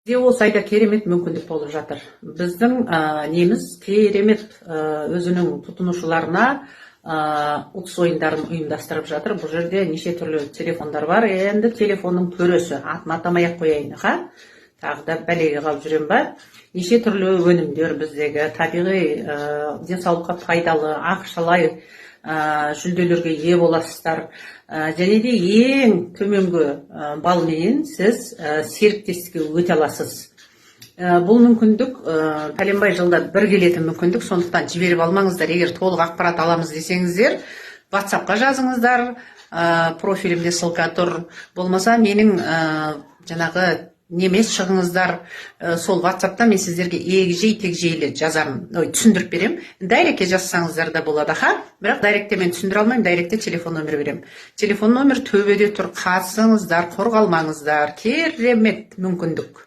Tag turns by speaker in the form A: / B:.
A: Бізде осы айда керемет мүмкіндік болып жатыр. Біздің неміз керемет өзінің тұтынушыларына ұтыс ойындарын ұйымдастырып жатыр. Бұл жерде неше түрлі телефондар бар. Енді телефонның төресі, атын атамай-ақ қояйын, тағы да бәлеге қалып жүрем ба? Неше түрлі өнімдер біздегі табиғи денсаулыққа пайдалы, ақшалай жүлделерге ие боласыздар. Және де ең төменгі балменен сіз серіктестікке өте аласыз. Бұл мүмкіндік пәленбай жылда бір келетін мүмкіндік, сондықтан жіберіп алмаңыздар. Егер толық ақпарат аламыз десеңіздер, WhatsApp-қа жазыңыздар, профилімде ссылка тұр. Болмаса менің жаңағы немес шығыңыздар, сол WhatsApp-та мен сіздерге егжей-тегжейлі жазамын, түсіндіріп берем. Дайректке жазсаңыздар да болады, бірақ дайректте мен түсіндіре алмаймын, дайректте телефон номер берем. Телефон номер төбеде тұр, қатысыңыздар, қорғалмаңыздар, керемет мүмкіндік.